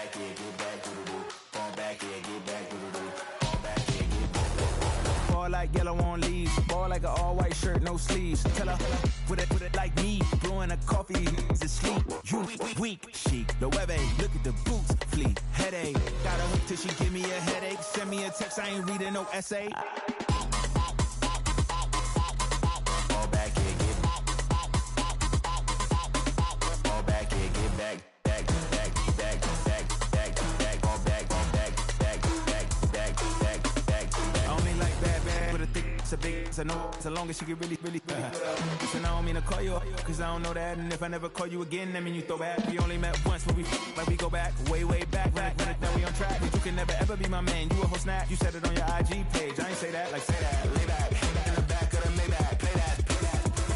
back, yeah, get back, doo-doo-doo. Fall back, yeah, get back, doo-doo-doo. Fall back, yeah, get back. Fall like yellow on leaves. Ball like an all-white shirt, no sleeves. Tell her, put it like me. Blowing a coffee, he's asleep. You weak, chic. The web look at the boots, fleet. Headache, got a hook till she give me a headache. Send me a text, I ain't reading no essay. Fall back, yeah, get back. Fall back, yeah, get back. It's a big, it's a no, as long as she get really Listen, I don't mean to call you up, cause I don't know that. And if I never call you again, that mean you throw back. We only met once, but we like we go back, way back. When it, then we on track. You can never ever be my man, you a whole snap. You said it on your IG page, I ain't say that, like say that. Lay back, in the back of the Maybach, play that.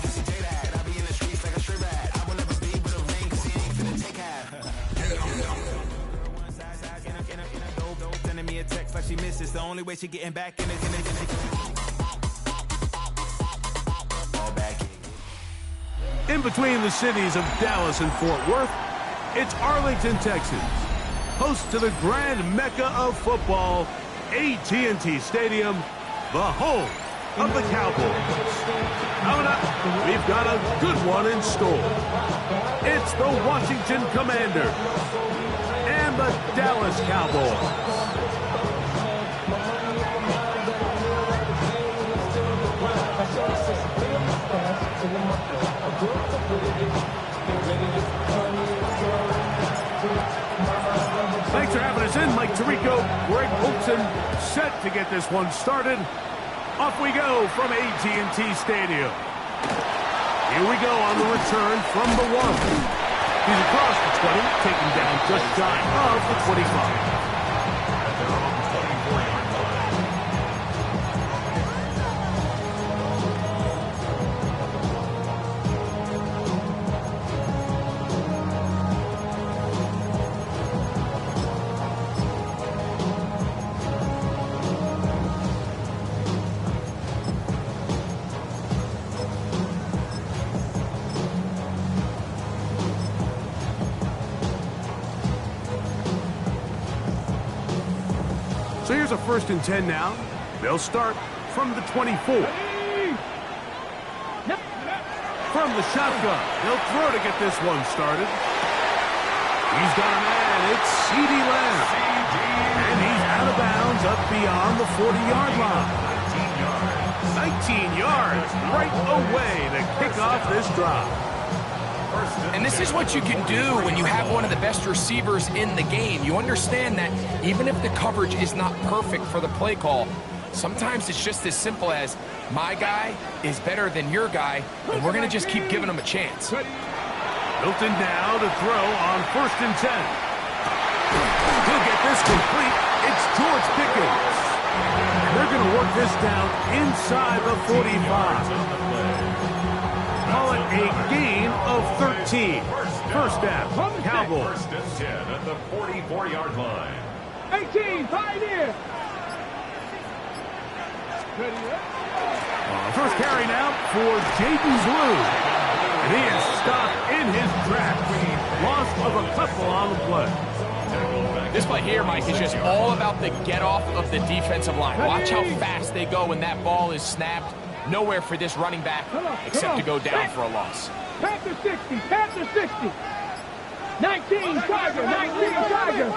You see J that, I be in the streets like a straight rat. I will never be with a ring, cause he ain't finna take half. Sending me a text like she misses. The only way she getting back in it. In between the cities of Dallas and Fort Worth, it's Arlington, Texas, host to the grand mecca of football, AT&T Stadium, the home of the Cowboys. Coming up, we've got a good one in store. It's the Washington Commanders and the Dallas Cowboys. Thanks for having us in, Mike Tirico, Greg Olson, set to get this one started. Off we go from AT&T Stadium. Here we go on the return from the 1. He's across the 20, taken down just shy of the 25. So here's a 1st and 10 now. They'll start from the 24. From the shotgun, they'll throw to get this one started. He's got a man, it's C.D. Lamb. And he's out of bounds up beyond the 40-yard line. 19 yards right away to kick off this drive. And this is what you can do when you have one of the best receivers in the game. You understand that even if the coverage is not perfect for the play call, sometimes it's just as simple as my guy is better than your guy, and we're going to just keep giving him a chance. Hilton now to throw on 1st and 10. He'll get this complete. It's George Pickens. And they're going to work this down inside the 45. Call it a gain of 13. First down, Cowboys. 1st and 10 at the 44-yard line. 18, pioneer. First carry now for Jaden Blue. And he is stopped in his tracks. Loss of a couple on the play. This play here, Mike, is just all about the get-off of the defensive line. Watch how fast they go when that ball is snapped. Nowhere for this running back except to go down for a loss. Panther 60, Panther 60. 19, Tiger, 19, Tiger.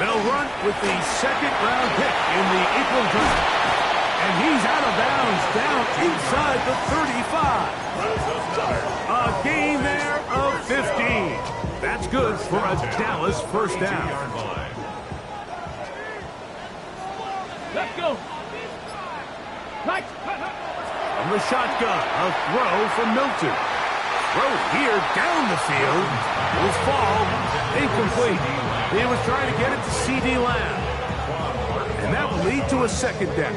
They'll run with the 2nd-round pick in the April draft. And he's out of bounds down inside the 35. A gain there of 15. That's good for a Dallas first down. Let's go. From the shotgun, a throw from Milton. Throw here down the field. Will fall incomplete. He was trying to get it to C.D. Lamb. And that will lead to a 2nd down.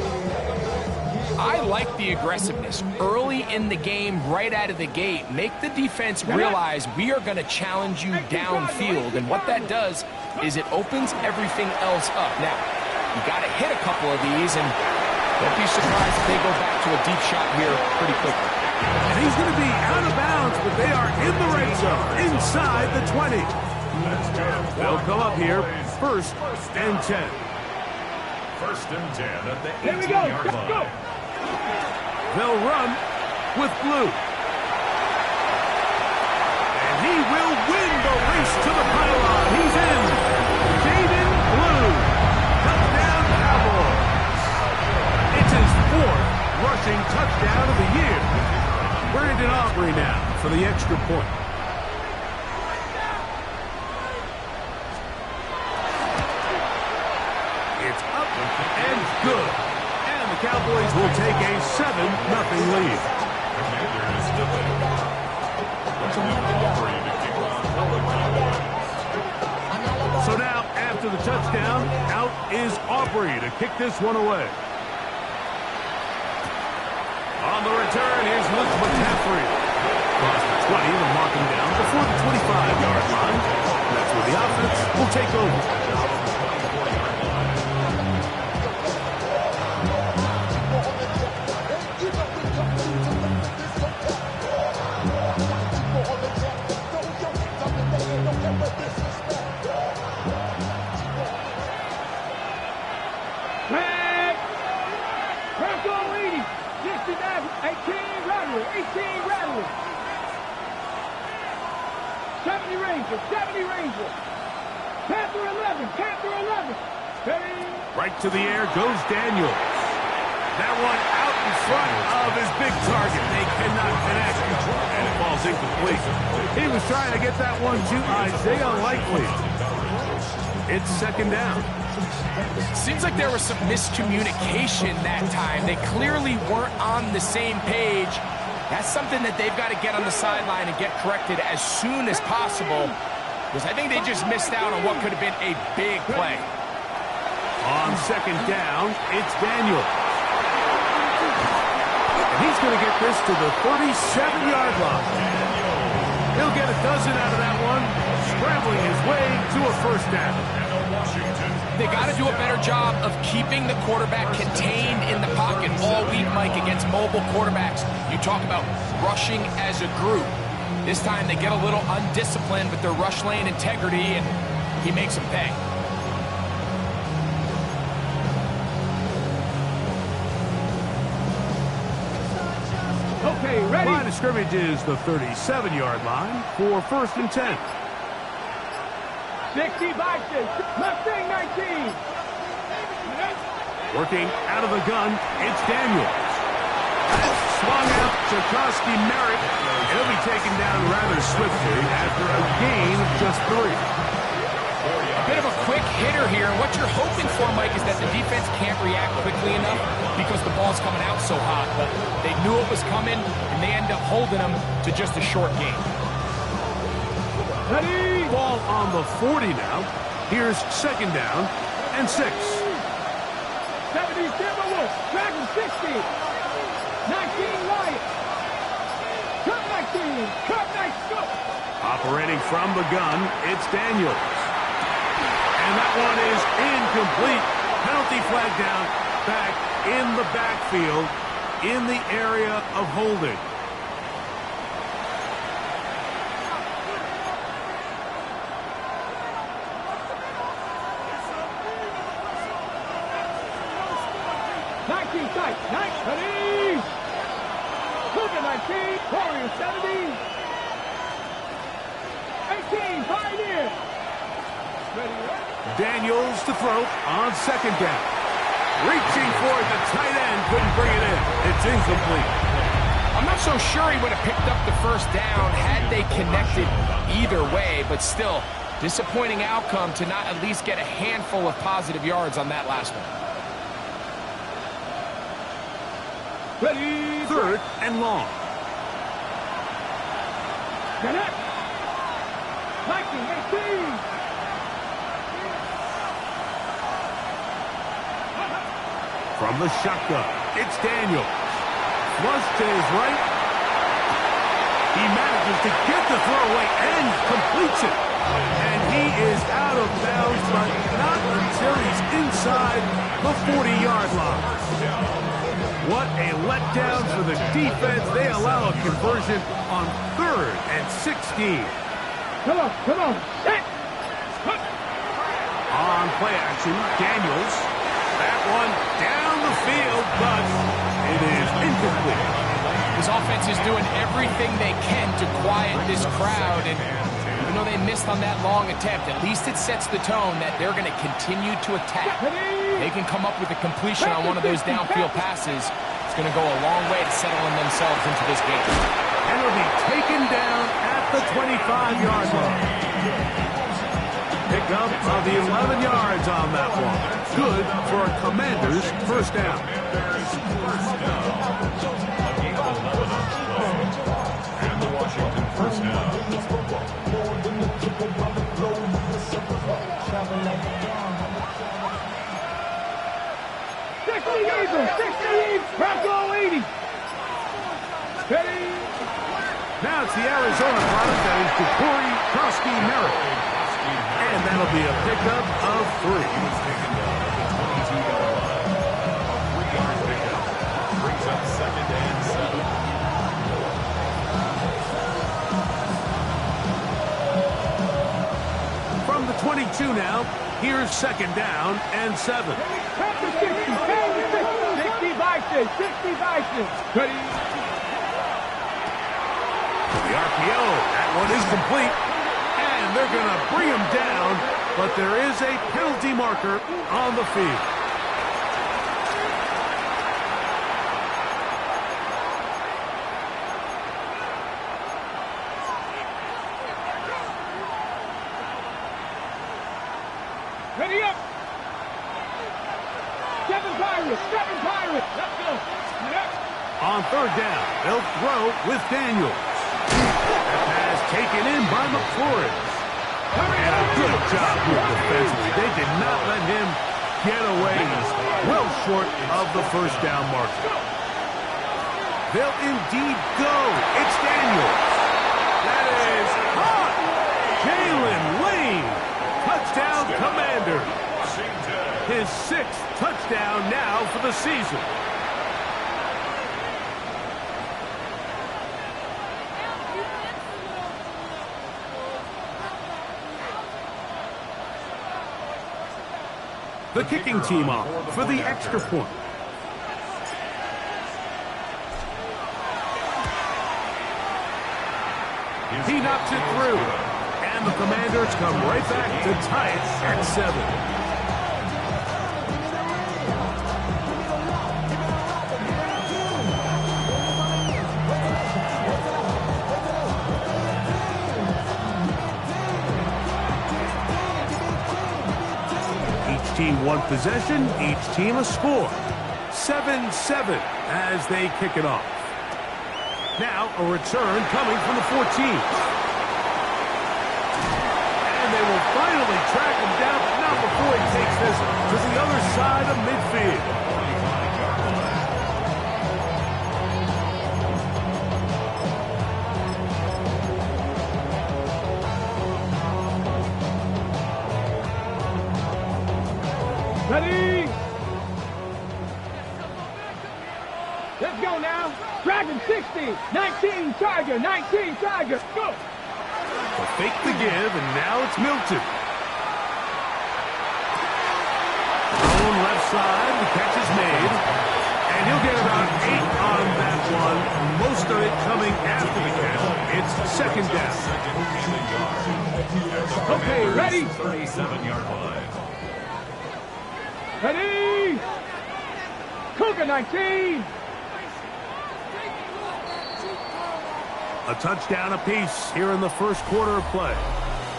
I like the aggressiveness early in the game, right out of the gate. Make the defense realize we are going to challenge you downfield. And what that does is it opens everything else up. Now, you got to hit a couple of these, and don't be surprised if they go back to a deep shot here pretty quickly. And he's going to be out of bounds, but they so inside the 20. They'll come up here, first and 10. First and 10 at the 18-yard line. Here we go. Let's go. They'll run with Blue. And he will win the race to the pylon. He's in. Jaden Blue. Touchdown Cowboys. It's his 4th rushing touchdown of the year. Brandon Aubrey now for the extra point. It's up and good. And the Cowboys will take a 7-0 lead. So now, after the touchdown, out is Aubrey to kick this one away. On the return, here's Luke McCaffrey. Across the 20, they'll mark him down before the 25-yard line. That's where the offense will take over. Right to the air goes Daniels. That one out in front of his big target. They cannot connect, and it falls incomplete. He was trying to get that one to Isaiah Likely. It's second down. Seems like there was some miscommunication that time. They clearly weren't on the same page. That's something that they've got to get on the sideline and get corrected as soon as possible, because I think they just missed out on what could have been a big play. On second down, it's Daniel. And he's going to get this to the 37-yard line. He'll get a dozen out of that one, scrambling his way to a first down. They got to do a better job of keeping the quarterback contained in the pocket all week, Mike, against mobile quarterbacks. You talk about rushing as a group. This time they get a little undisciplined with their rush lane integrity, and he makes them pay. Okay, ready? Line of scrimmage is the 37-yard line for first and 10. 60 boxes. Mustang 19. Working out of the gun, it's Daniels. Swung out to Koski Merritt. He'll be taken down rather swiftly after a gain of just 3. A bit of a quick hitter here. What you're hoping for, Mike, is that the defense can't react quickly enough because the ball's coming out so hot. But they knew it was coming, and they end up holding them to just a short gain. Ready? Ball on the 40 now. Here's second down and 6. 70 Timberwolves. Dragon 60. 19 Wyatt. Cut 19. Cut 19. Operating from the gun, it's Daniels. And that one is incomplete. Penalty flag down, back in the backfield, in the area of holding. Tight. 19. Luka 19. Warrior 70. 18. Pioneer. Ready. Daniels to throw on second down. Reaching for it, the tight end couldn't bring it in. It's incomplete. I'm not so sure he would have picked up the first down had they connected either way, but still, disappointing outcome to not at least get a handful of positive yards on that last one. Ready. Third and long. Connect. 19, 18. From the shotgun, it's Daniels. Flush to his right. He manages to get the throw away and completes it. And he is out of bounds, but not until he's inside the 40-yard line. What a letdown for the defense. They allow a conversion on third and 16. Come on, set. On play action, Daniels. That one down the field, but it is incomplete. This offense is doing everything they can to quiet this crowd, and even though they missed on that long attempt, at least it sets the tone that they're going to continue to attack. They can come up with a completion on one of those downfield passes. It's going to go a long way to settling themselves into this game. And will be taken down at the 25-yard line. Pick up of the 11 yards on that one. Good for a Commanders first down. And the Washington first down. 60, Bronco 80. Ready. Now it's the Arizona product that is Corey Krosky Merritt. And that'll be a pickup of 3. He was taken down at the 22-yard line. A 3-yard pickup. Brings up 2nd and 7. From the 22 now, here's 2nd down and 7. After 60, 60 Vices, 60 Vices. Ready. The RPO, that one is complete. And they're going to bring him down, but there is a penalty marker on the field. Ready up. 7 Pirates. Let's go. On 3rd down, they'll throw with Daniels. That pass taken in by McFlores. And a good job here defensively. They did not let him get away well short of the first down marker. They'll indeed go. It's Daniels. That is hot. Jalen Lane. Touchdown, Commanders. His 6th touchdown now for the season. The kicking team off for the extra point. He knocks it through. And the Commanders come right back to tie it at 7. Team one possession, each team a score. 7-7 as they kick it off. Now a return coming from the 14. And they will finally track him down, but not before he takes this to the other side of midfield. Ready? Let's go now. Dragon 60, 19 Tiger, go. They'll fake the give, and now it's Milton. Own left side, the catch is made. And he'll get about 8 on that one. Most of it coming after the catch. It's 2nd down. Okay, ready? 37-yard line. Ready? Cougar 19. A touchdown apiece here in the first quarter of play.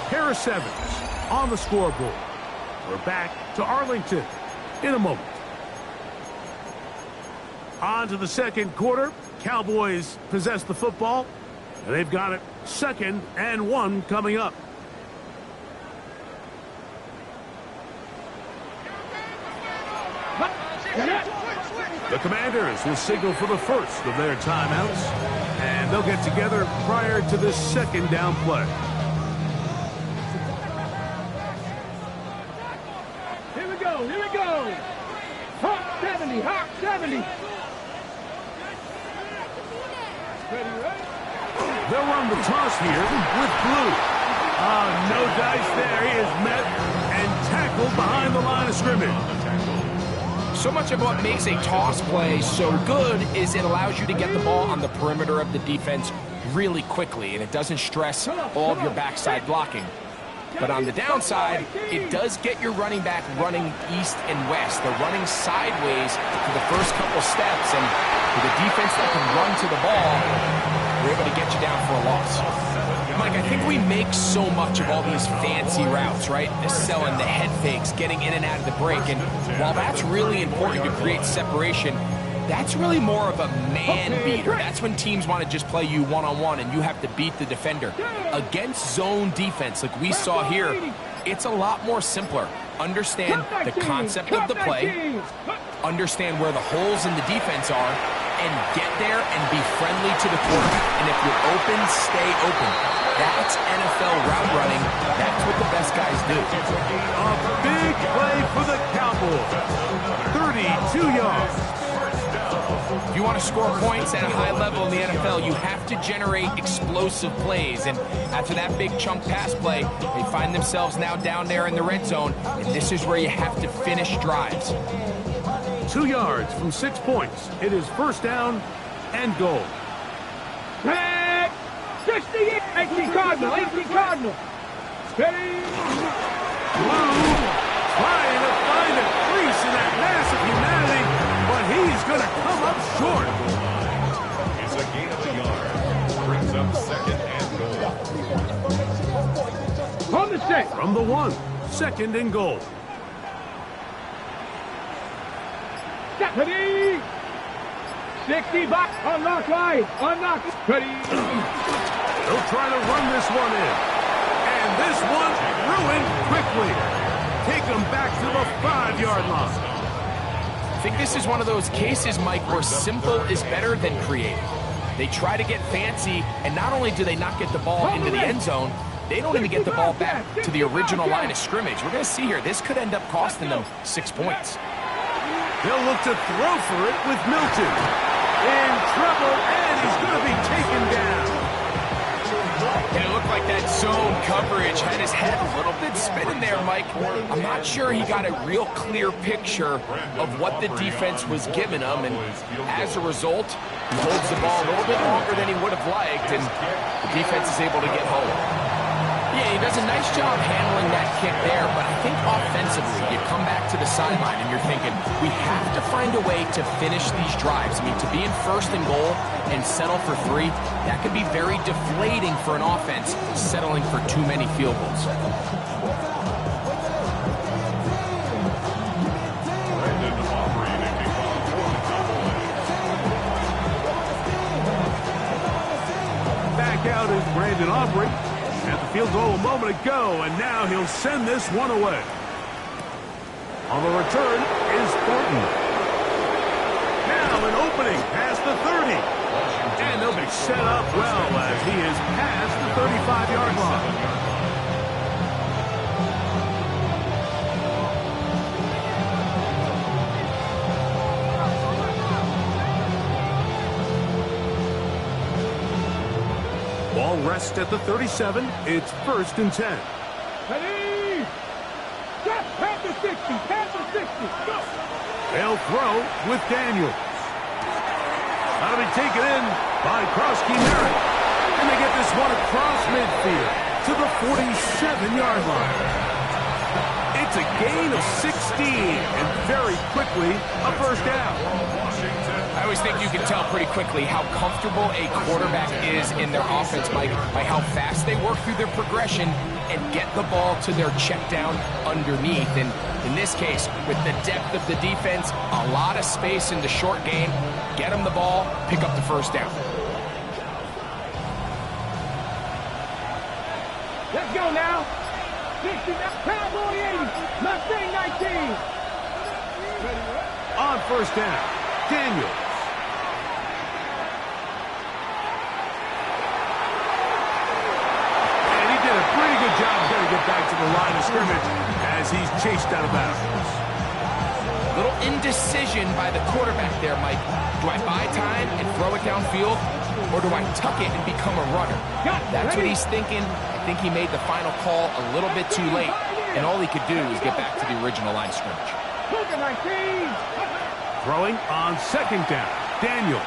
Pair of 7s on the scoreboard. We're back to Arlington in a moment. On to the second quarter. Cowboys possess the football. And they've got it 2nd and 1 coming up. The Commanders will signal for the first of their timeouts, and they'll get together prior to this 2nd down play. Here we go. Hawk 70. Ready? They'll run the toss here with blue. No dice there. He is met and tackled behind the line of scrimmage. So much of what makes a toss play so good is it allows you to get the ball on the perimeter of the defense really quickly, and it doesn't stress all of your backside blocking. But on the downside, it does get your running back running east and west. They're running sideways for the first couple steps, and with a defense that can run to the ball, they're able to get you down for a loss. Mike, I think we make so much of all these fancy routes, right? The selling, the head fakes, getting in and out of the break, and while that's really important to create separation, that's really more of a man beater. That's when teams want to just play you one-on-one and you have to beat the defender. Against zone defense, like we saw here, it's a lot more simpler. Understand the concept of the play, understand where the holes in the defense are, and get there and be friendly to the quarterback. And if you're open, stay open. That's NFL route running. That's what the best guys do. A big play for the Cowboys. 32 yards. If you want to score points at a high level in the NFL, you have to generate explosive plays. And after that big chunk pass play, they find themselves now down there in the red zone. And this is where you have to finish drives. 2 yards from 6 points. It is first down and goal. 68, 18 Cardinal, 18 Cardinal. Ready? Blue trying to find a crease in that mass of humanity, but he's going to come up short. It's a gain of a yard. Brings up second and goal. On the set. From the 1, second and goal. Ready? 60 back. Unlock wide. Unlock. Ready? They'll try to run this one in. And this one ruined quickly. Take them back to the 5-yard line. I think this is one of those cases, Mike, where simple is better than creative. They try to get fancy, and not only do they not get the ball into the end zone, they don't even get the ball back to the original line of scrimmage. We're going to see here, this could end up costing them 6 points. They'll look to throw for it with Milton. In trouble, and he's going to be taken down. And it looked like that zone coverage had his head a little bit spinning there, Mike. I'm not sure he got a real clear picture of what the defense was giving him, and as a result, he holds the ball a little bit longer than he would have liked, and the defense is able to get home. Yeah, he does a nice job handling that kick there, but I think offensively, you come back to the sideline and you're thinking, we have to find a way to finish these drives. I mean, to be in first and goal and settle for 3, that could be very deflating for an offense, settling for too many field goals. Back out is Brandon Aubrey. At the field goal a moment ago, and now he'll send this one away. On the return is Thornton. Now an opening past the 30. And they'll be set up well as he is past the 35-yard line. Ball rests at the 37. It's first and 10. Ready? Stop. Panther 60. Panther 60. Go. They'll throw with Daniels. That'll be taken in by Krosky Merritt. And they get this one across midfield to the 47-yard line. It's a gain of 16, and very quickly, a first down. I always think you can tell pretty quickly how comfortable a quarterback is in their offense, Mike, by how fast they work through their progression and get the ball to their check down underneath. And in this case, with the depth of the defense, a lot of space in the short game, get them the ball, pick up the first down. Let's go now. 60, Cowboy 80, Mustang 19. On first down, Daniels. And he did a pretty good job trying to get back to the line of scrimmage as he's chased out of bounds. Little indecision by the quarterback there, Mike. Do I buy time and throw it downfield? or do I tuck it and become a runner? That's what he's thinking. I think he made the final call a little bit too late, and all he could do is get back to the original line of scrimmage. Throwing on second down. Daniel.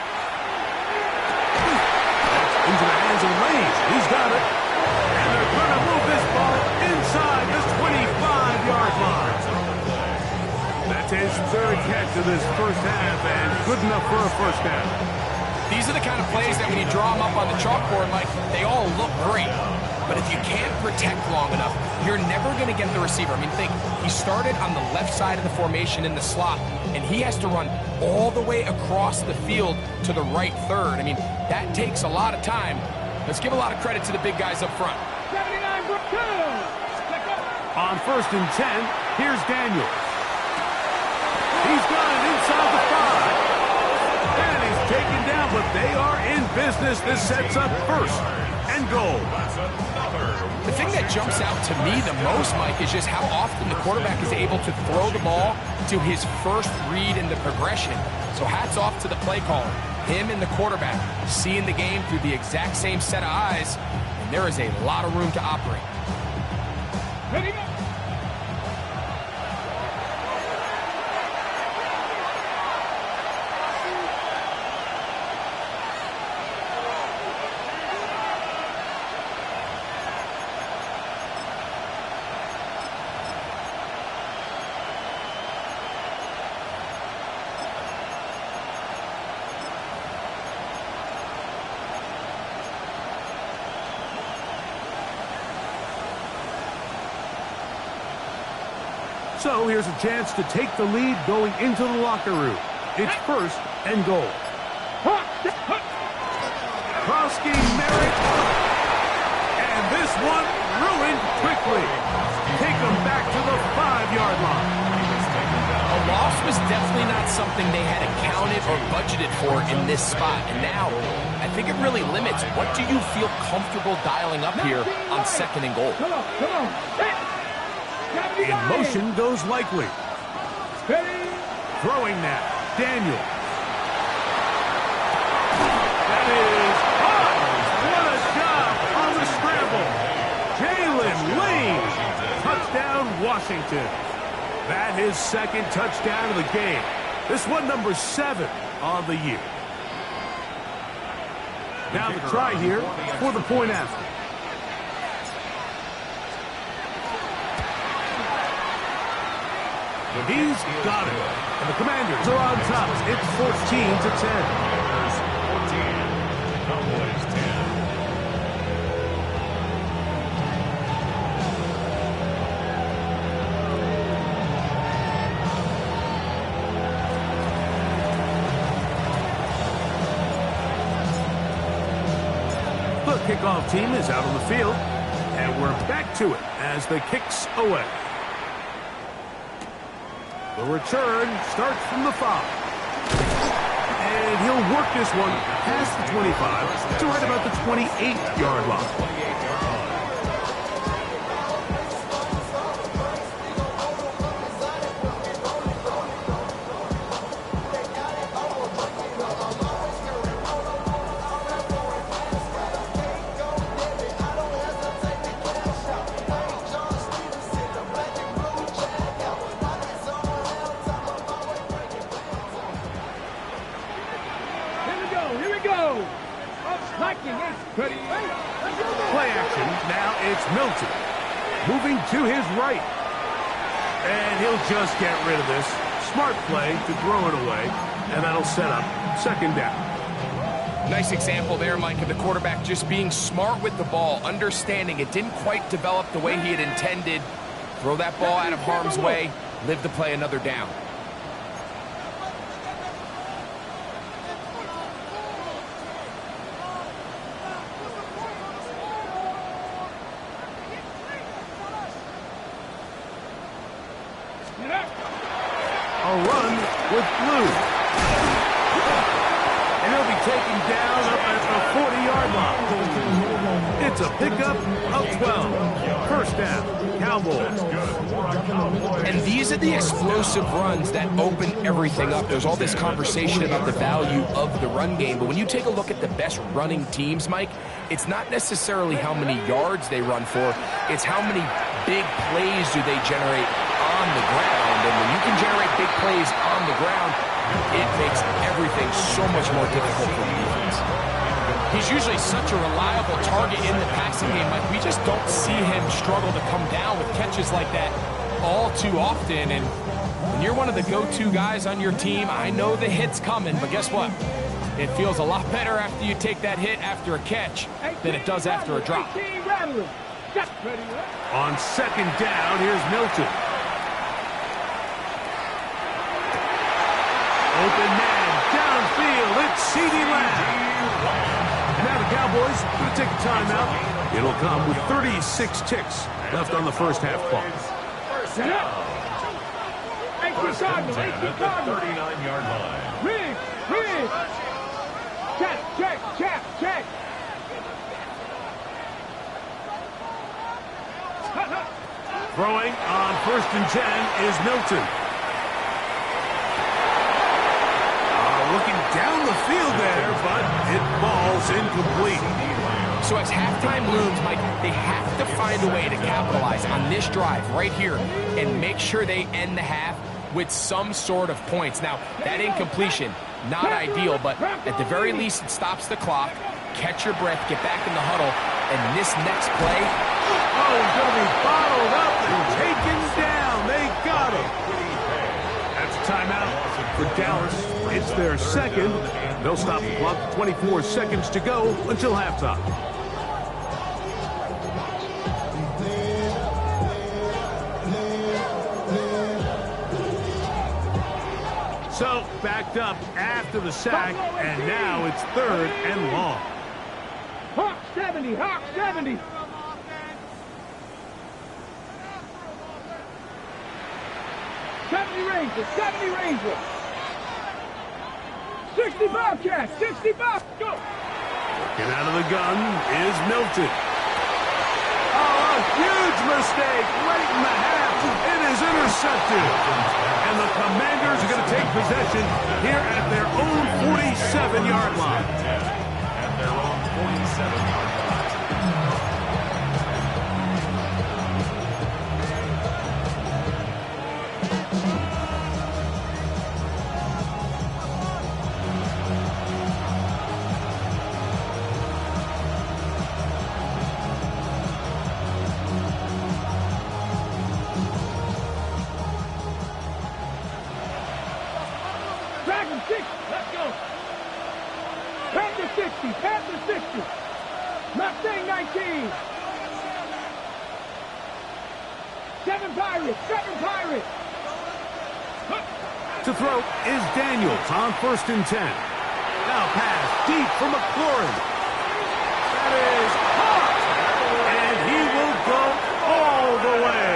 Into the hands of Lane. He's got it. And they're going to move this ball inside this 25-yard line. That's his third catch of this first half, and good enough for a first down. These are the kind of plays that when you draw them up on the chalkboard, Mike, they all look great. But if you can't protect long enough, you're never going to get the receiver. I mean, think, he started on the left side of the formation in the slot, and he has to run all the way across the field to the right third. I mean, that takes a lot of time. Let's give a lot of credit to the big guys up front. 79-2. On 1st and 10, here's Daniel. He's got it inside the 5. And he's taken down, but they are in business. This sets up 1st and goal. The thing that jumps out to me the most, Mike, is just how often the quarterback is able to throw the ball to his first read in the progression. So hats off to the play caller. Him and the quarterback seeing the game through the exact same set of eyes, and there is a lot of room to operate. Ready, go. So here's a chance to take the lead going into the locker room. It's 1st and goal. Krosky Merritt. And this one ruined quickly. Take them back to the 5-yard line. A loss was definitely not something they had accounted or budgeted for in this spot. And now, I think it really limits what do you feel comfortable dialing up here on 2nd and goal. Come on. In motion goes Likely. Throwing now. Daniel. That is hot. What a job on the scramble. Jalen Lane. Touchdown, Washington. That his 2nd touchdown of the game. This one number 7 on the year. Now the try here for the point after. He's got it. And the Commanders are on top. It's 14-10. Cowboys 10. The kickoff team is out on the field. And we're back to it as the kick's away. The return starts from the 5. And he'll work this one past the 25 to right about the 28-yard line. Play action. Now it's Milton. Moving to his right. And he'll just get rid of this. Smart play to throw it away. And that'll set up 2nd down. Nice example there, Mike, of the quarterback just being smart with the ball, understanding it didn't quite develop the way he had intended. Throw that ball out of harm's way, live to play another down. A run with Blue. And he'll be taken down up at the 40-yard line. It's a pickup of 12. First down, Cowboys. And these are the explosive runs that open everything up. There's all this conversation about the value of the run game, but when you take a look at the best running teams, Mike, it's not necessarily how many yards they run for, it's how many big plays do they generate on the ground. And when you can generate big plays on the ground, it makes everything so much more difficult for the defense. He's usually such a reliable target in the passing game. Like, we just don't see him struggle to come down with catches like that all too often. And when you're one of the go-to guys on your team, I know the hit's coming, but guess what? It feels a lot better after you take that hit after a catch than it does after a drop. On second down, here's Milton. Open man, downfield, it's CeeDee Lamb. And now the Cowboys are going to take a timeout. It'll come with 36 ticks left on the first half clock. First down. First and 10 at the 39-yard line. Rig. Check. Throwing on first and 10 is Milton. Looking down the field there, but it falls incomplete. So as halftime looms, Mike, they have to find a way to capitalize on this drive right here and make sure they end the half with some sort of points. Now, that incompletion, not ideal, but at the very least, it stops the clock. Catch your breath, get back in the huddle, and this next play... Oh, he's going to be bottled up and taken down. They got him. That's a timeout for Dallas. It's their second. They'll stop the clock. 24 seconds to go until halftime. So, backed up after the sack, and now it's third and long. Hawk 70. 70 Ranger. 65 catch, 65, go! Working out of the gun is Milton. Oh, a huge mistake late in the half. It is intercepted. And the Commanders are going to take possession here at their own 47-yard line. At their own 47-yard line. Panther 60. Mustang 19. 7 Pirates. To throw is Daniels on first and 10. Now pass deep for McLaurin. That is caught. And he will go all the way.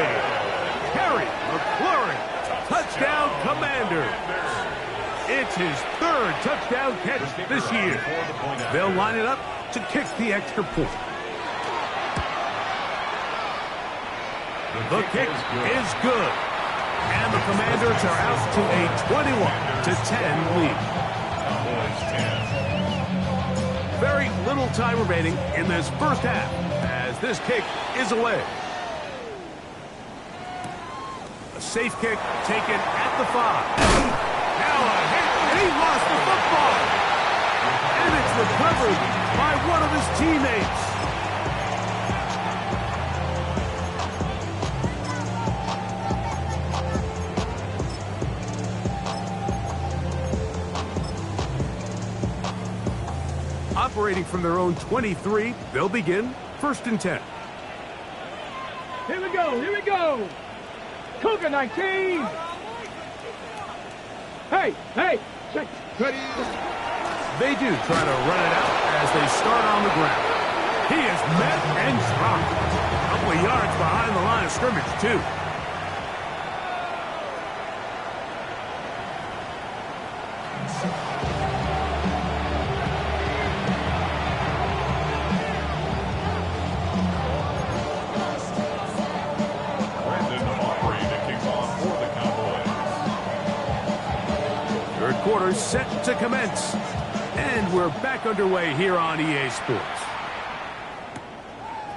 Harry McLaurin. Touchdown, Commanders. It's his third touchdown catch this year. They'll line it up to kick the extra point. The kick is good. And the Commanders are out to a 21-10 lead. Very little time remaining in this first half as this kick is away. A safe kick taken at the 5. Now a hit, and he lost the football. And it's recovered by one of his teammates. Operating from their own 23, they'll begin first and 10. Here we go. Cougar 19. Hey, check. They do try to run it out as they start on the ground. He is met and dropped. A couple of yards behind the line of scrimmage, too. quarter set to commence. And we're back underway here on EA Sports.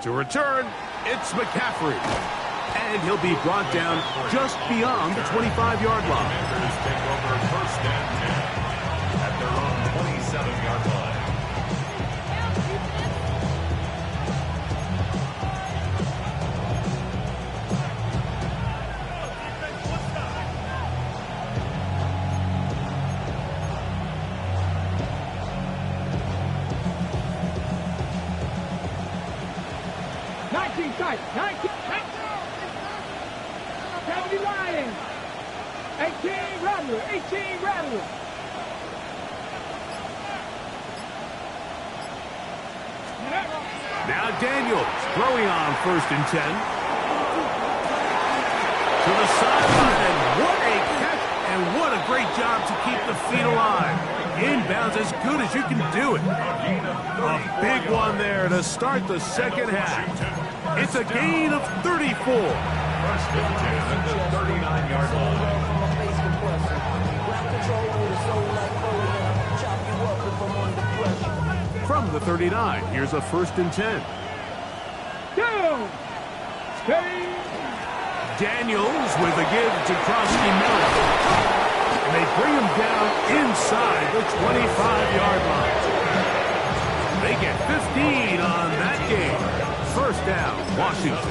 To return, it's McCaffrey. And he'll be brought down just beyond the 25-yard line. Commanders take over first and 10 at their own 27-yard line. Tight. 19. 70 Lions. 18 Rattler. 18 Rattler. Now Daniels throwing on first and 10. To the sideline, and what a catch, and what a great job to keep the feet alive. Inbounds as good as you can do it. A big one there to start the second half. It's a gain of 34. First and 10 at the 39-yard line. From the 39, here's a first and 10. Down. Stay. Daniels with a give to Krosky Miller. And they bring him down inside the 25-yard line. They get 15 on that game. First down, Washington.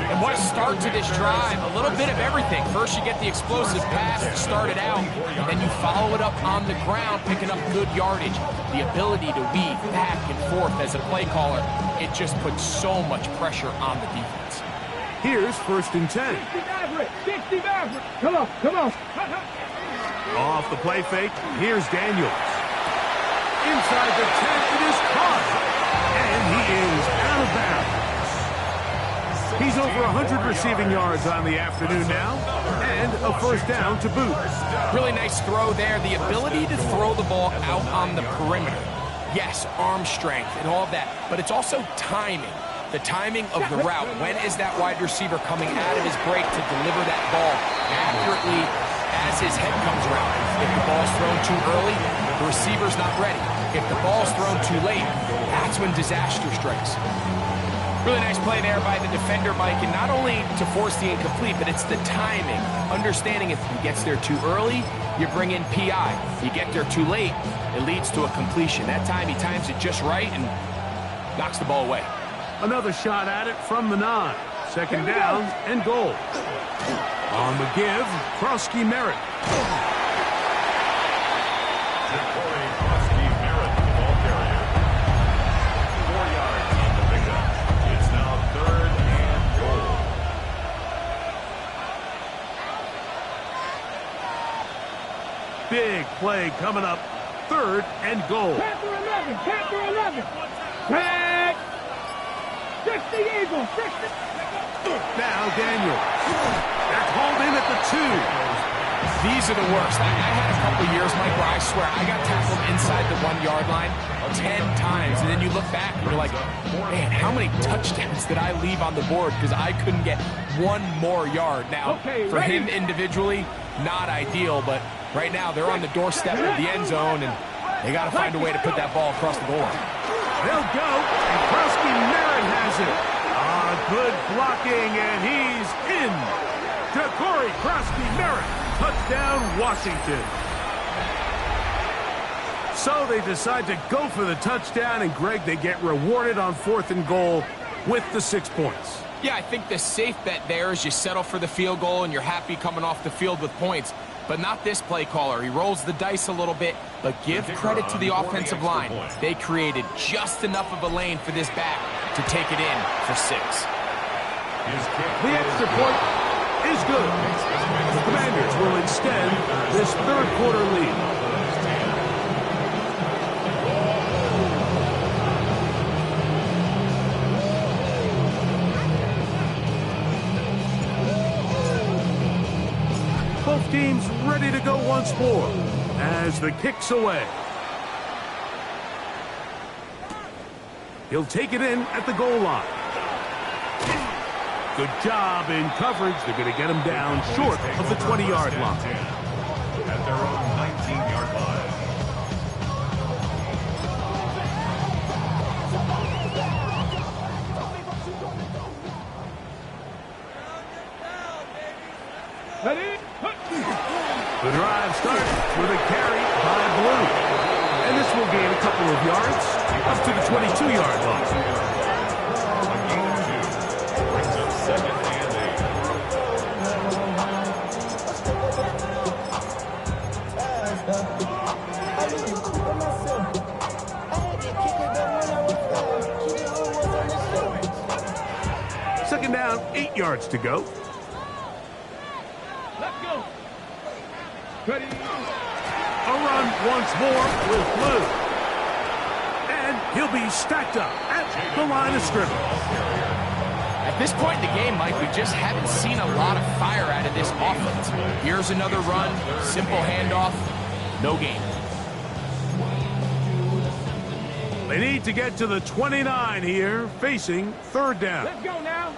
And what a start to this drive. A little bit of everything. First, you get the explosive pass to start it out, and then you follow it up on the ground, picking up good yardage. The ability to weave back and forth as a play caller, it just puts so much pressure on the defense. Here's first and 10. 60 Maverick. 60 Maverick. Come on. Come on. Off the play fake, here's Daniels. Inside the 10, it is caught. And he is out of bounds. He's over 100 receiving yards on the afternoon now, and a first down to boot. Really nice throw there. The ability to throw the ball out on the perimeter. Yes, arm strength and all of that, but it's also timing. The timing of the route. When is that wide receiver coming out of his break to deliver that ball accurately as his head comes around? If the ball's thrown too early, the receiver's not ready. If the ball's thrown too late, that's when disaster strikes. Really nice play there by the defender, Mike, and not only to force the incomplete, but it's the timing. Understanding if he gets there too early, you bring in PI. You get there too late, it leads to a completion. That time he times it just right and knocks the ball away. Another shot at it from the 9. Second down and goal. On the give, Krosky Merritt. Big play coming up. Third and goal. Panther 11. Panther 11. Tag. 60 Eagles. 60. Now Daniels. They're called in at the 2. These are the worst. I had a couple of years, Mike, where I swear I got tackled inside the 1-yard line 10 times. And then you look back and you're like, man, how many touchdowns did I leave on the board because I couldn't get one more yard? Now, for him individually, not ideal, but right now they're on the doorstep of the end zone, and they got to find a way to put that ball across the goal line. They'll go, and Krosky Merritt has it. Good blocking, and he's in. To Corey Krosky Merritt. Touchdown, Washington. So they decide to go for the touchdown, and Greg, they get rewarded on 4th and goal with the 6 points. Yeah, I think the safe bet there is you settle for the field goal and you're happy coming off the field with points. But not this play caller. He rolls the dice a little bit, but give credit to the offensive line. They created just enough of a lane for this back to take it in for 6. The extra point is good. The Commanders will extend this third quarter lead. Both teams ready to go once more as the kick's away. He'll take it in at the goal line. Good job in coverage. They're going to get him down short of the 20-yard line. At their own Ready? The drive starts with a carry by Blue. And this will gain a couple of yards up to the 22-yard line. Brings up second and 8. Second down, 8 yards to go. Let's go. Ready? A run once more with Blue. And he'll be stacked up at the line of scrimmage. At this point in the game, Mike, we just haven't seen a lot of fire out of this offense. Here's another run, simple handoff, no gain. They need to get to the 29 here, facing third down. Let's go now.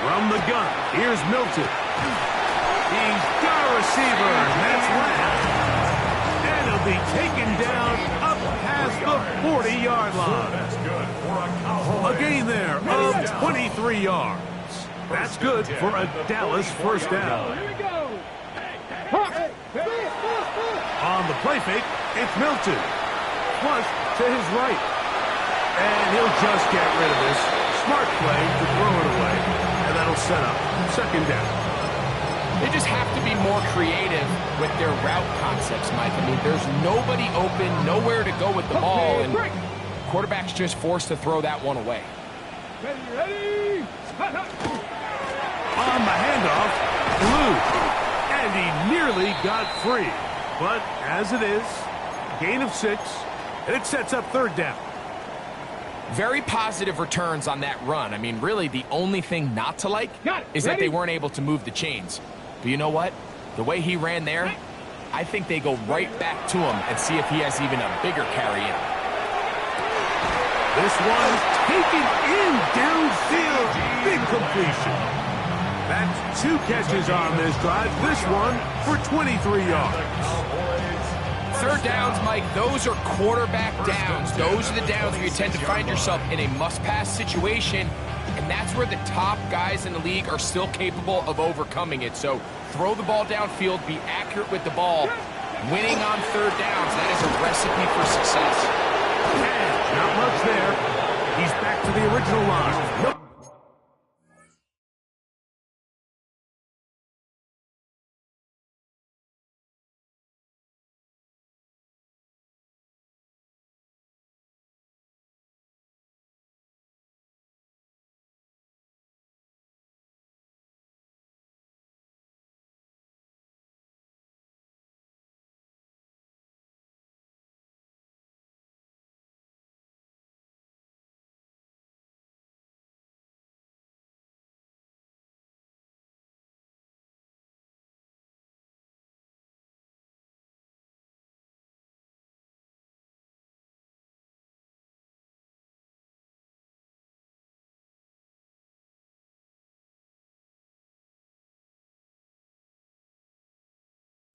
From the gun, here's Milton. He's got a receiver, and that's Lamb. And he'll be taken down up past the 40-yard line. That's good for a Cowboys. A gain there of 23 yards. That's good for a Dallas first down. Here we go. On the play fake, it's Milton. Flush to his right. And he'll just get rid of this. Smart play to throw it away. And that'll set up second down. They just have to be more creative with their route concepts, Mike. I mean, there's nobody open, nowhere to go with the ball, and quarterback's just forced to throw that one away. Ready? On the handoff, Blue. And he nearly got free. But as it is, gain of 6, and it sets up third down. Very positive returns on that run. I mean, really, the only thing not to like is that they weren't able to move the chains. But you know what? The way he ran there, I think they go right back to him and see if he has even a bigger carry in. This one's taken in downfield. Big completion. That's 2 catches on this drive. This one for 23 yards. Third downs, Mike, those are quarterback downs. Those are the downs where you tend to find yourself in a must-pass situation, and that's where the top guys in the league are still capable of overcoming it. So throw the ball downfield, be accurate with the ball. Winning on third downs, that is a recipe for success. And not much there. He's back to the original line. Nope.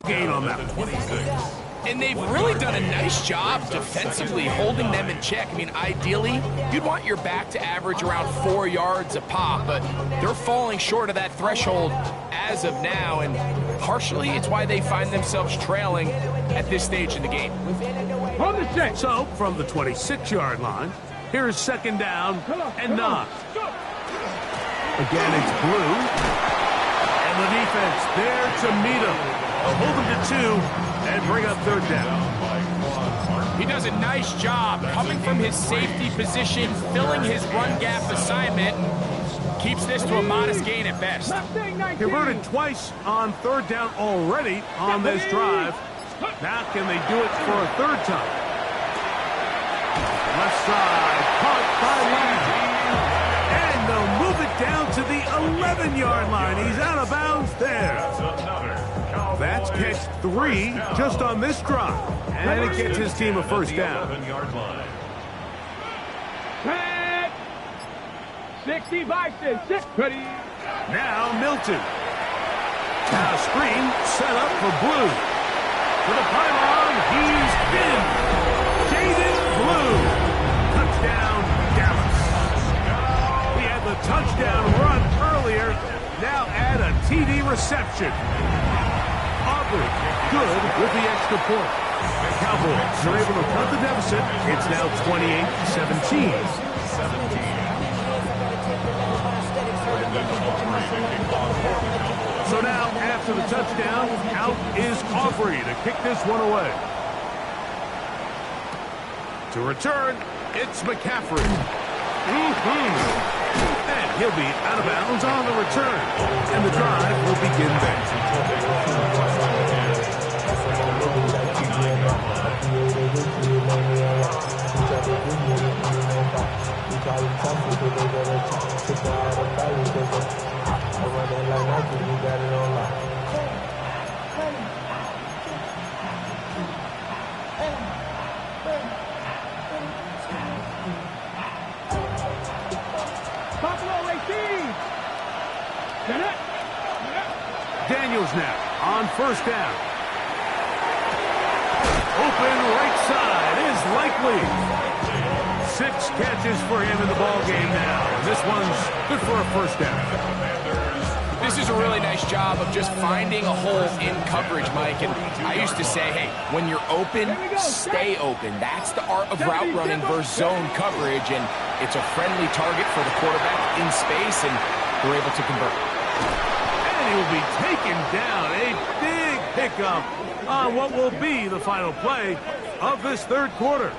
Gain on that. 26. And they've really done a nice job defensively holding them in check. I mean, ideally, you'd want your back to average around 4 yards a pop, but they're falling short of that threshold as of now, and partially it's why they find themselves trailing at this stage in the game. On the check. So, from the 26-yard line, here's second down and 9. Again, it's Blue. And the defense there to meet him. They'll hold him to 2 and bring up third down. He does a nice job coming from his safety position, filling his run gap assignment, keeps this to a modest gain at best. Converted twice on third down already on this drive. Now can they do it for a third time? Left side, caught by Lamb. And they'll move it down to the 11-yard line. He's out of bounds there. That's catch 3 just on this drive. And it gets his team a first down. 65 to 6. Ready. Now Milton. Now a screen set up for Blue. To the pylon, he's in. Jaden Blue. Touchdown, Dallas. He had the touchdown run earlier. now add a TD reception. Aubrey, good with the extra point. The Cowboys are able to cut the deficit. It's now 28-17. So now, after the touchdown, out is Aubrey to kick this one away. To return, it's McCaffrey. And he'll be out of bounds on the return. And the drive will begin there. Daniels now on first down. Open right side is likely. 6 catches for him in the ball game now. This one's good for a first down. This is a really nice job of just finding a hole in coverage, Mike. And I used to say, hey, when you're open, stay open. That's the art of route running versus zone coverage. And it's a friendly target for the quarterback in space, and they're able to convert. And he will be taken down. A big pickup on what will be the final play of this third quarter.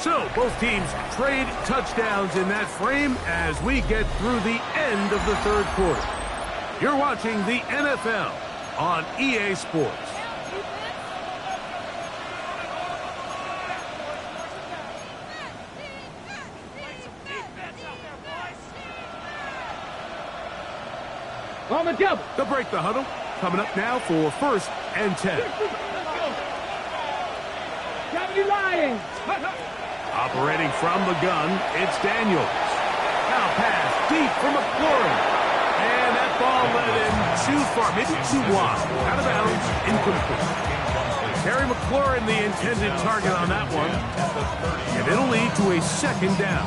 So, both teams trade touchdowns in that frame as we get through the end of the third quarter. You're watching the NFL on EA Sports. On the double. They'll break the huddle. Coming up now for 1st and 10. Lying. Operating from the gun, it's Daniels. Now pass deep for McLaurin. And that ball led in too far, maybe too wide. Out of bounds, incomplete. Terry McLaurin, the intended target on that one. And it'll lead to a second down.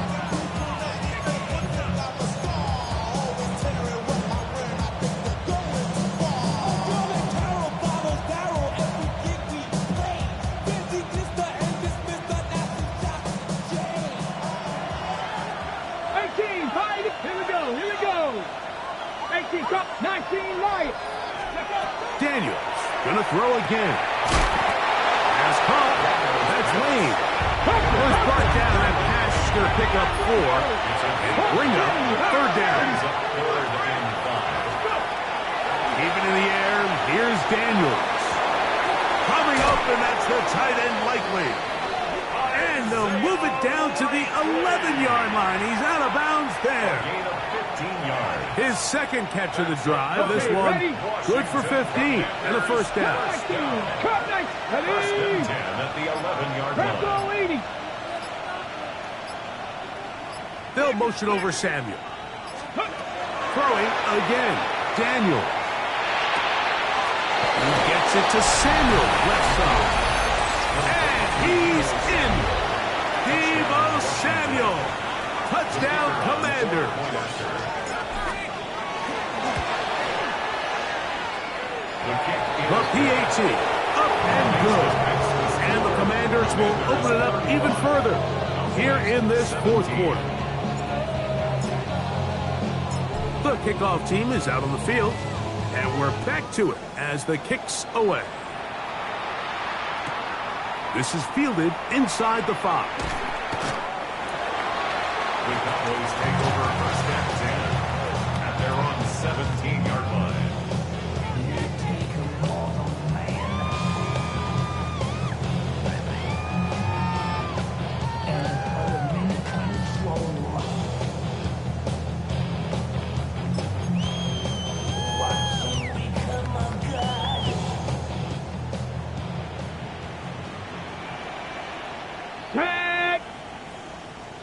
Daniels gonna throw again. Pass caught. That's Wayne. Was brought down. That pass is gonna pick up 4 and bring up 3rd down. Keeping in the air. Here's Daniels. Coming up, and that's the tight end likely. And they'll move it down to the 11-yard line. He's out of bounds there. His second catch of the drive. This one good for 15 and a first down. First and 10 at the 11-yard line. They'll motion over Samuel. Throwing again. Daniel. He gets it to Samuel. Left side. And he's in. Deebo Samuel. Touchdown, Commander. The PAT up and good. And the Commanders will open it up even further here in this fourth quarter. The kickoff team is out on the field, and we're back to it as the kick's away. This is fielded inside the 5. The Cowboys take over 1st and 10 at their own 17-yard line. Tag!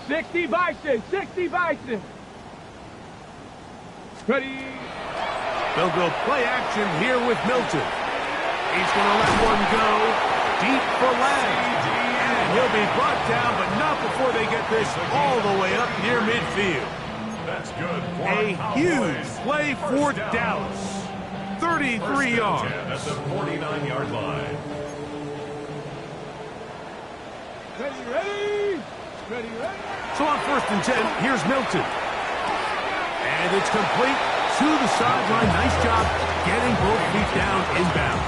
60 Bison, 60 Bison. Ready? They'll go play action here with Milton. He's going to let one go deep for Lang. And He'll be brought down, but not before they get this all the way up near midfield. That's good. A huge play for Dallas. 33 yards. At the 49-yard line. Ready. So on 1st and 10, here's Milton. And it's complete to the sideline. Nice job getting both feet down inbounds.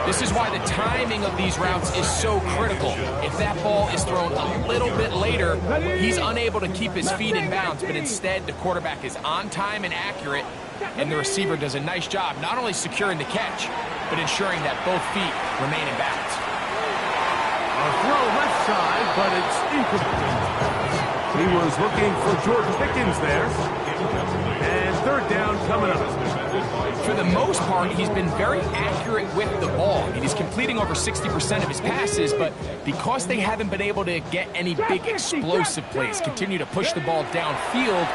This is why the timing of these routes is so critical. If that ball is thrown a little bit later, he's unable to keep his feet in bounds, but instead the quarterback is on time and accurate, and the receiver does a nice job not only securing the catch, but ensuring that both feet remain in bounds. A throw left side, but it's incomplete. He was looking for Jordan Pickens there. And 3rd down coming up. For the most part, he's been very accurate with the ball. I mean, he's completing over 60% of his passes, but because they haven't been able to get any big explosive plays, continue to push the ball downfield,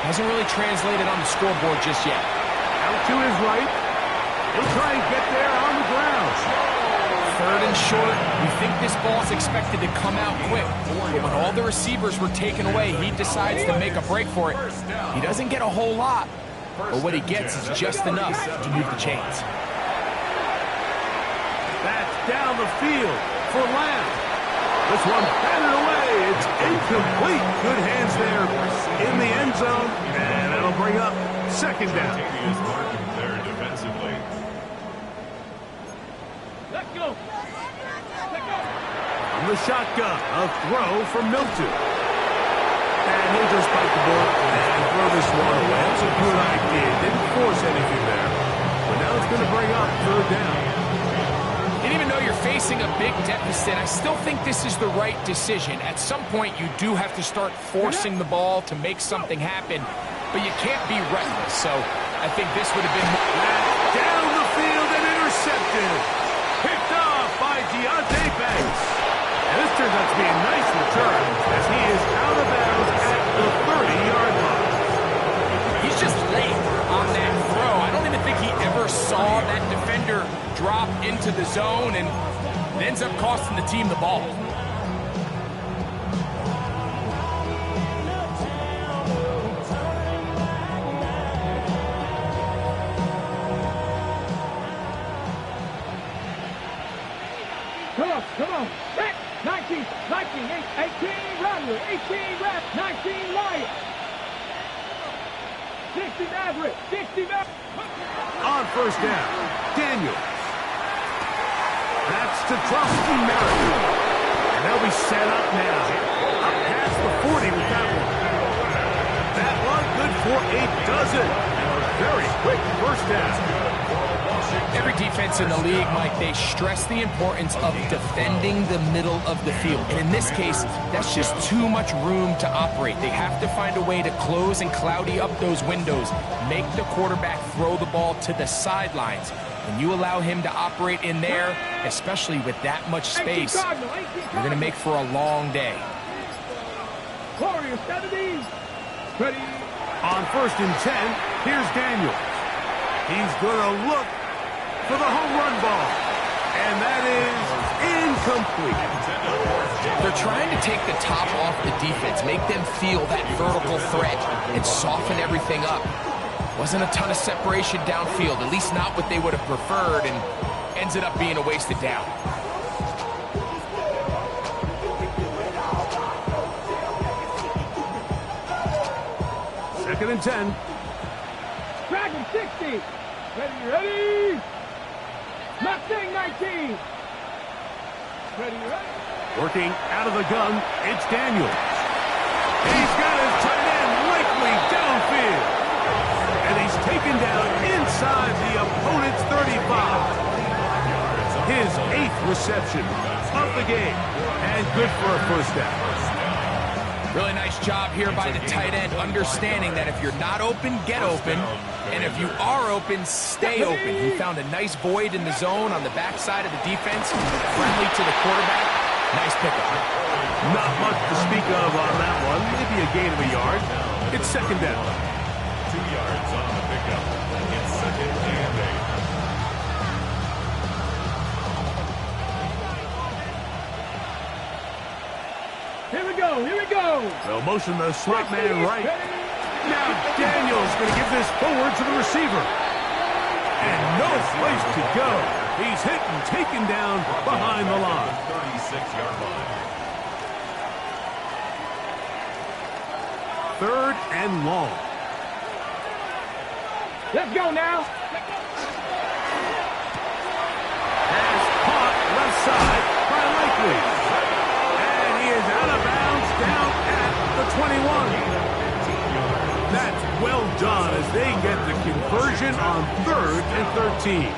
hasn't really translated on the scoreboard just yet. Out to his right. He'll try and get there on the ground. 3rd and short. We think this ball's expected to come out quick. But when all the receivers were taken away, he decides to make a break for it. He doesn't get a whole lot, but what he gets is just enough to move the chains. That's down the field for Lamb. This one batted away. It's incomplete. Good hands there in the end zone. And that'll bring up 2nd down. Is marking there defensively. Let's go. On the shotgun, a throw from Milton. And he'll just bite the ball and throw this one away. That's a good idea. Didn't force anything there. But now it's going to bring up 3rd down. And even though you're facing a big deficit, I still think this is the right decision. At some point, you do have to start forcing the ball to make something happen, but you can't be reckless. So I think this would have been down the field and intercepted. Picked off by Deontay Banks. And this turns out to be a nice return as he is out of bounds at the 30-yard line. He's just late on that throw. I don't even think he ever saw that defender drop into the zone, and it ends up costing the team the ball. Come on. 19, 18, Rodler, 18, Rap, 19, Lion. 60 Maverick, 60 Maverick. On 1st down, Daniels. That's to Trusty Merrick. And they'll be set up now. Up past the 40 with that one. That one good for a dozen. And a very quick 1st down. Every defense in the league, Mike, they stress the importance of defending the middle of the field. And in this case, that's just too much room to operate. They have to find a way to close and cloudy up those windows, make the quarterback throw the ball to the sidelines. When you allow him to operate in there, especially with that much space, you're going to make for a long day. Warriors, 70s. Ready. On 1st and 10, here's Daniels. He's going to look for the home run ball. And that is incomplete. They're trying to take the top off the defense, make them feel that vertical threat, and soften everything up. Wasn't a ton of separation downfield, at least not what they would have preferred, and ends it up being a wasted down. Second and 10. Dragon 60. Ready. Mustang 19. Ready. Working out of the gun, it's Daniels. He's got his tight end likely downfield. And he's taken down inside the opponent's 35. His 8th reception of the game. And good for a 1st down. Really nice job here by the tight end, understanding that if you're not open, get open. And if you are open, stay open. He found a nice void in the zone on the backside of the defense, friendly to the quarterback. Nice pickup. Not much to speak of on that one. Maybe a gain of a yard. It's 2nd down. 2 yards on the pickup. It's 2nd and 8. Here we go. Here we go. They'll motion the slot man right. Now Daniels going to give this forward to the receiver. And no place to go. He's hit and taken down behind the line. 36-yard line. Third and long. Let's go now. Has caught left side by Likely. And he is out of bounds down at the 21. That's well done as they get the conversion on 3rd and 13.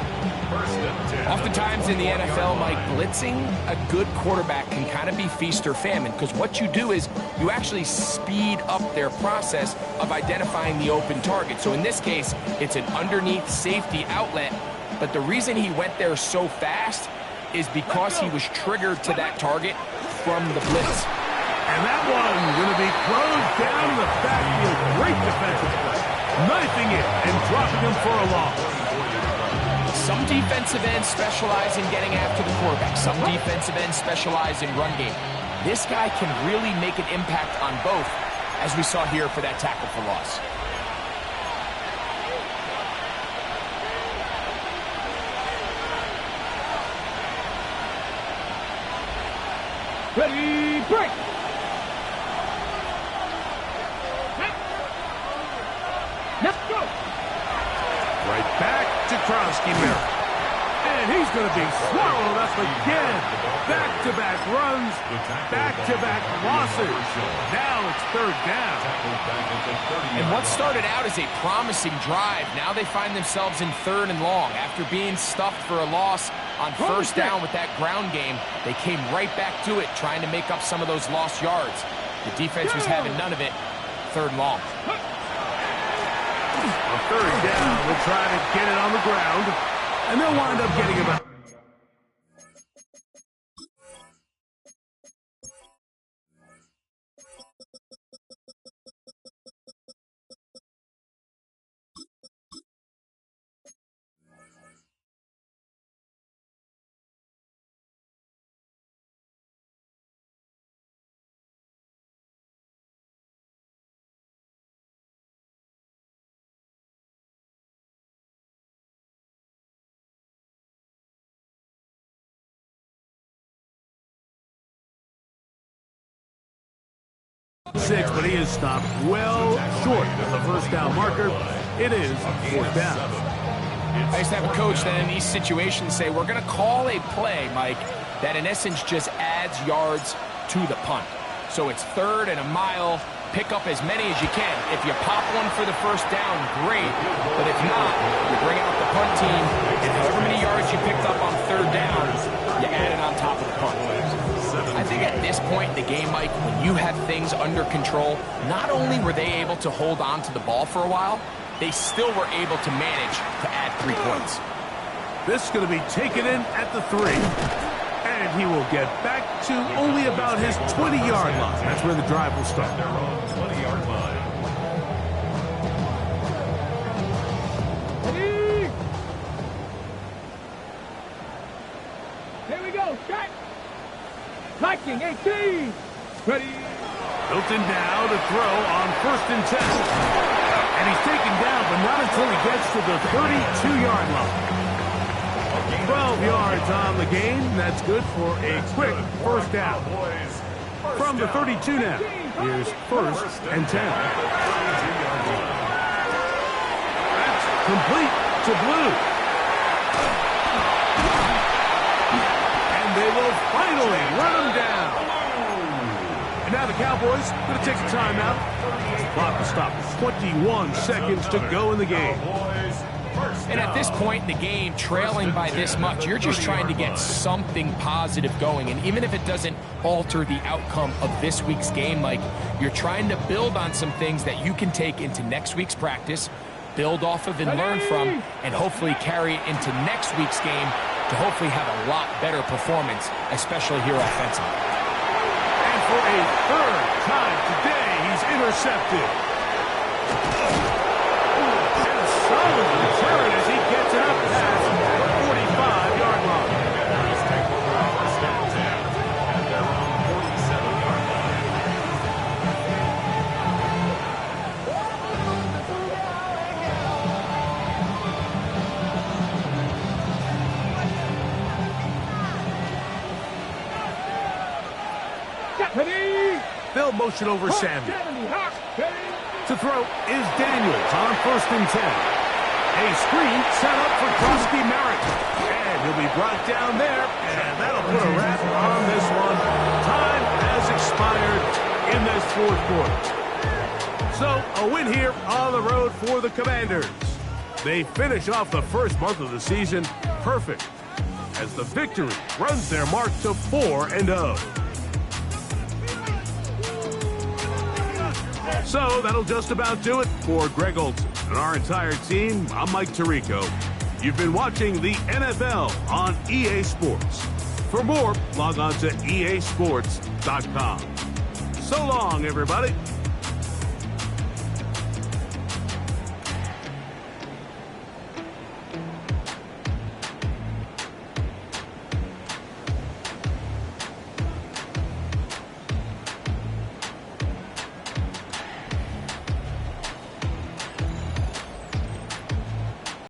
Oftentimes in the NFL, Mike, blitzing a good quarterback can kind of be feast or famine, because what you do is you actually speed up their process of identifying the open target. So in this case, it's an underneath safety outlet, but the reason he went there so fast is because he was triggered to that target from the blitz. And that one going to be thrown down the backfield. Great defensive play. Knifing it and dropping him for a loss. Some defensive ends specialize in getting after the quarterback. Some defensive ends specialize in run game. This guy can really make an impact on both, as we saw here for that tackle for loss. Ready, break. Let's go. Right back to Kronsky Merritt. And he's going to be swallowed up again. Back-to-back runs, back-to-back losses. Now it's 3rd down. And what started out as a promising drive, now they find themselves in 3rd and long. After being stuffed for a loss on 1st down with that ground game, they came right back to it, trying to make up some of those lost yards. The defense was having none of it. 3rd and long. On 3rd down, we'll try to get it on the ground, and they'll wind up getting about. Six, but he is stopped well short of the 1st down marker. It is 4th down. I used to have a coach that in these situations say, we're going to call a play, Mike, that in essence just adds yards to the punt. So it's 3rd and a mile. Pick up as many as you can. If you pop one for the 1st down, great. But if not, you bring out the punt team, and however many yards you picked up on 3rd down, you add it on top of the punt. I think at this point in the game, Mike, when you have things under control, not only were they able to hold on to the ball for a while, they still were able to manage to add 3 points. This is going to be taken in at the 3. And he will get back to only about his 20-yard line. That's where the drive will start. Their own 20-yard line. Ready. Here we go. Shot. Viking 18. Ready. Hilton now to throw on 1st and 10. And he's taken down, but not until he gets to the 32-yard line. 12 yards on the game. That's good for a quick 1st down. From the 32 now, here's 1st and 10. That's complete to Blue. And they will finally run him down. And now the Cowboys going to take a timeout. Clock will stop. 21 seconds to go in the game. And at this point in the game, trailing by this much, you're just trying to get something positive going. And even if it doesn't alter the outcome of this week's game, Mike, you're trying to build on some things that you can take into next week's practice, build off of and learn from, and hopefully carry it into next week's game to hopefully have a lot better performance, especially here offensively. And for a 3rd time today, he's intercepted. Solid return as he gets it up past the 45-yard line. They'll motion over Samuel. 70, hot, ready. To throw is Daniels on 1st and 10. A screen set up for Krusty Merritt. And he'll be brought down there, and that'll put a wrap on this one. Time has expired in this 4th quarter. So, a win here on the road for the Commanders. They finish off the first month of the season perfect, as the victory runs their mark to 4-0. So that'll just about do it for Greg Olson and our entire team. I'm Mike Tirico. You've been watching the NFL on EA Sports. For more, log on to easports.com. So long, everybody.